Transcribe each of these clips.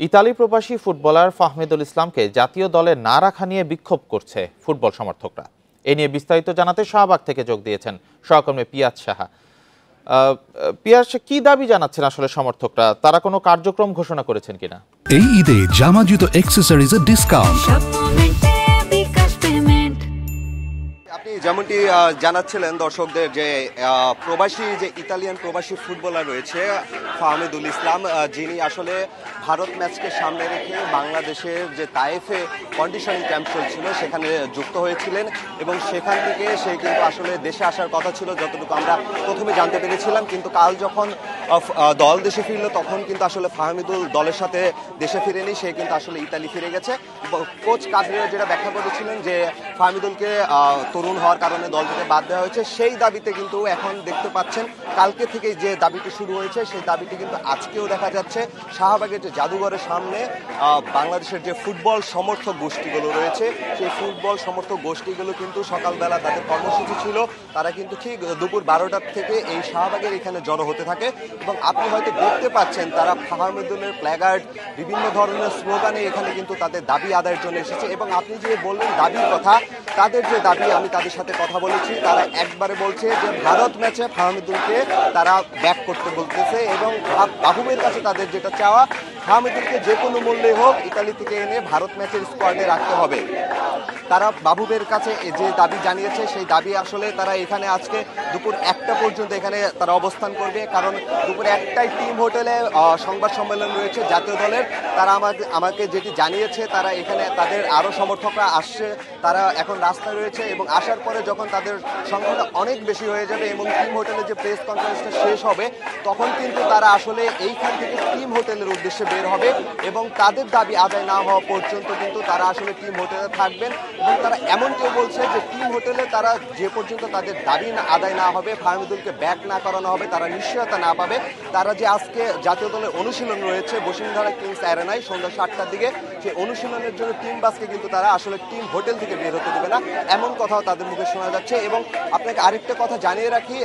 Italy প্রবাসী footballer Fahmidul ইসলামকে জাতীয় দলে না রাখা নিয়ে বিক্ষোভ করছে ফুটবল সমর্থকরা। এ নিয়ে বিস্তারিত জানাতে শাহবাগ থেকে যোগ দিয়েছেন সহকর্মী পিয়াজ সাহা। পিয়াজ, কি দাবি জানাচ্ছেন আসলে সমর্থকরা? তারা কোনো কার্যক্রম ঘোষণা করেছেন কিনা? এই ঈদে জামা জুতো অ্যাক্সেসরিজের ডিসকাউন্ট। আপনি যেমনটি জানাচ্ছিলেন দর্শকদের যে ইতালিয়ান প্রবাসী ফুটবলার রয়েছে ফাহমিদুল ইসলাম, যিনি আসলে ভারত ম্যাচকে সামনে রেখে বাংলাদেশের যে তায়েফে কন্ডিশনিং ক্যাম্প চলছিল সেখানে যুক্ত হয়েছিলেন এবং সেখান থেকে সে কিন্তু আসলে দেশে আসার কথা ছিল যতটুকু আমরা প্রথমে জানতে পেরেছিলাম। কিন্তু কাল যখন দল দেশে ফিরল তখন কিন্তু আসলে ফাহমিদুল দলের সাথে দেশে ফিরেনি, সে কিন্তু আসলে ইতালি ফিরে গেছে। কোচ কাদরিরা যেটা ব্যাখ্যা করেছিলেন যে ফাহমিদুলকে তরুণ হওয়ার কারণে দল থেকে বাদ দেওয়া হয়েছে, সেই দাবিতে কিন্তু এখন দেখতে পাচ্ছেন কালকে থেকে যে দাবিটি শুরু হয়েছে সেই দাবিটি কিন্তু আজকেও দেখা যাচ্ছে শাহবাগের যে জাদুঘরের সামনে বাংলাদেশের যে ফুটবল সমর্থক গোষ্ঠীগুলো রয়েছে সেই ফুটবল সমর্থক গোষ্ঠীগুলো কিন্তু সকালবেলা তাদের কর্মসূচি ছিল, তারা কিন্তু ঠিক দুপুর 12টার থেকে এই শাহবাগের এখানে জড়ো হতে থাকে এবং আপনি হয়তো দেখতে পাচ্ছেন তারা ফাহমিদুলের প্ল্যাগার্ড বিভিন্ন ধরনের স্লোগানে এখানে কিন্তু তাদের দাবি আদায়ের জন্য এসেছে। এবং আপনি যে বললেন দাবির কথা, তাদের যে দাবি আমি তাদের সাথে কথা বলেছি, তারা একবারে বলছে যে ভারত ম্যাচে ফাহমিদুলকে তারা ব্যাক করতে বলতেছে এবং বাবুমের কাছে তাদের যেটা চাওয়া, ফাহমিদুলকে যে কোনো মূল্যে হোক ইতালি থেকে এনে ভারত ম্যাচের স্কোয়াডে রাখতে হবে। তারা বাবুবের কাছে যে দাবি জানিয়েছে সেই দাবি আসলে তারা এখানে আজকে দুপুর 1টা পর্যন্ত এখানে তারা অবস্থান করবে, কারণ দুপুর 1টায় টিম হোটেলে সংবাদ সম্মেলন রয়েছে জাতীয় দলের। তারা আমাকে যেটি জানিয়েছে তারা এখানে তাদের আরও সমর্থকরা আসছে, তারা এখন রাস্তায় রয়েছে এবং আসার পরে যখন তাদের সংখ্যাটা অনেক বেশি হয়ে যাবে এবং টিম হোটেলে যে প্রেস কনফারেন্সটা শেষ হবে তখন কিন্তু তারা আসলে এইখান থেকে টিম হোটেলের উদ্দেশ্যে বের হবে এবং তাদের দাবি আদায় না হওয়া পর্যন্ত কিন্তু তারা আসলে টিম হোটেলে থাকবেন। এবং তারা এমনটিও বলছে যে টিম হোটেলে তারা যে পর্যন্ত তাদের দাবি আদায় না হবে, ফাহমিদুলকে ব্যাক না করানো হবে, তারা নিশ্চয়তা না পাবে। তারা যে আজকে জাতীয় দলের অনুশীলন রয়েছে বসুন্ধরা কিংস অ্যারেনায় সন্ধ্যা 7টার দিকে, সেই অনুশীলনের জন্য টিম বাসকে কিন্তু তারা আসলে টিম হোটেল থেকে বের হতে দেবে না, এমন কথাও তাদের মুখে শোনা যাচ্ছে। এবং আপনাকে আরেকটা কথা জানিয়ে রাখি,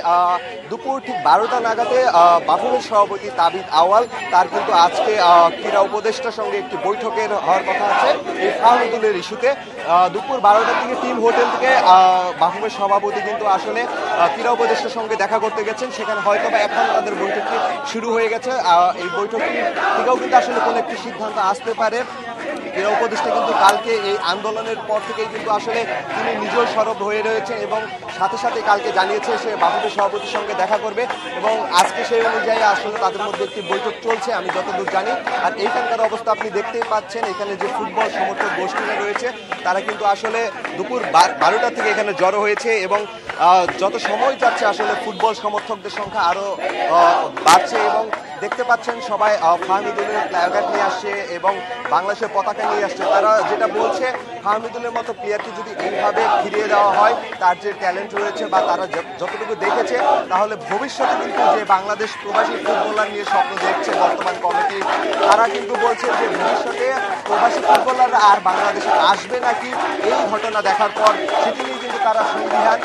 দুপুর ঠিক 12টা নাগাদে বাফুফের সভাপতি তাবিদ আওয়াল তার কিন্তু আজকে ক্রীড়া উপদেষ্টার সঙ্গে একটি বৈঠকের হওয়ার কথা আছে এই ফাহমিদুলের ইস্যুতে। দুপুর 12টার দিকে টিম হোটেল থেকে বাফুফের সভাপতি কিন্তু আসলে ক্রীড়া উপদেষ্টার সঙ্গে দেখা করতে গেছেন, সেখানে হয়তো বা এখন তাদের বৈঠকটি শুরু হয়ে গেছে। এই বৈঠকটি থেকেও কিন্তু আসলে কোনো একটি সিদ্ধান্ত আসতে পারে। ক্রীড়া উপদেষ্টা কিন্তু কালকে এই আন্দোলনের পর থেকেই কিন্তু আসলে তিনি নিজেও সরব হয়ে রয়েছেন এবং সাথে সাথে কালকে জানিয়েছে সে বাফুফের সভাপতির সঙ্গে দেখা করবে এবং আজকে সেই অনুযায়ী আসলে তাদের মধ্যে একটি বৈঠক চলছে আমি যতদূর জানি। আর এইখানকার অবস্থা আপনি দেখতেই পাচ্ছেন, এখানে যে ফুটবল সমর্থক গোষ্ঠীরা রয়েছে তারা কিন্তু আসলে দুপুর 12টা থেকে এখানে জড়ো হয়েছে এবং যত সময় যাচ্ছে আসলে ফুটবল সমর্থকদের সংখ্যা আরও বাড়ছে এবং দেখতে পাচ্ছেন সবাই ফাহমিদুলের প্লেয়ার নিয়ে আসছে এবং বাংলাদেশের পতাকা নিয়ে আসছে। তারা যেটা বলছে, ফাহমিদুলের মতো প্লেয়ারকে যদি এইভাবে ফিরিয়ে দেওয়া হয়, তার যে ট্যালেন্ট রয়েছে বা তারা যতটুকু দেখেছে, তাহলে ভবিষ্যতে কিন্তু যে বাংলাদেশ প্রবাসী ফুটবলার নিয়ে স্বপ্ন দেখছে বর্তমান কমিটি, তারা কিন্তু বলছে যে ভবিষ্যতে প্রবাসী ফুটবলাররা আর বাংলাদেশে আসবে নাকি এই ঘটনা দেখার পর সেটি নিয়ে কিন্তু তারা সন্দিহান,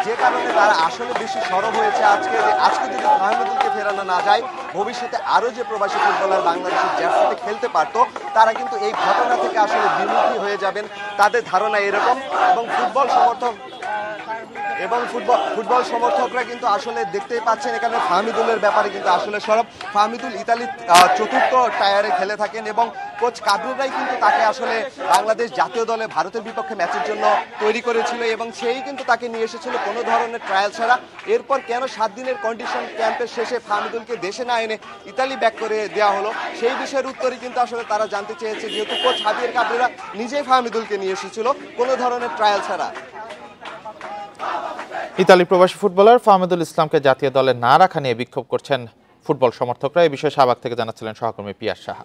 যে কারণে তারা আসলে বেশি সরব হয়েছে আজকে যে আজকে যদি ফাহমিদুলকে ফেরানো না যায় ভবিষ্যতে আরও যে প্রবাসী ফুটবলার বাংলাদেশের জার্সিতে খেলতে পারতো তারা কিন্তু এই ঘটনা থেকে আসলে বিমুখী হয়ে যাবেন, তাদের ধারণা এরকম। এবং ফুটবল সমর্থকরা কিন্তু আসলে দেখতেই পাচ্ছেন এখানে ফাহমিদুলের ব্যাপারে কিন্তু আসলে সরব। ফাহমিদুল ইতালির চতুর্থ টায়ারে খেলে থাকেন এবং কোচ কাদরিরাই কিন্তু তাকে আসলে বাংলাদেশ জাতীয় দলে ভারতের বিপক্ষে ম্যাচের জন্য তৈরি করেছিল এবং সেই কিন্তু তাকে নিয়ে এসেছিল কোনো ধরনের ট্রায়াল ছাড়া। এরপর কেন 7 দিনের কন্ডিশন ক্যাম্পের শেষে ফাহমিদুলকে দেশে না এনে ইতালি ব্যাক করে দেওয়া হলো, সেই বিষয়ের উত্তরই কিন্তু আসলে তারা জানতে চেয়েছে, যেহেতু কোচ হাবিয়ার কাদরিরা নিজেই ফাহমিদুলকে নিয়ে এসেছিল কোনো ধরনের ট্রায়াল ছাড়া। ইতালি প্রবাসী ফুটবলার ফাহমিদুল ইসলামকে জাতীয় দলে না রাখা নিয়ে বিক্ষোভ করছেন ফুটবল সমর্থকরা। এই বিষয়ে শাহবাগ থেকে জানাচ্ছিলেন সহকর্মী পিয়াজ সাহা।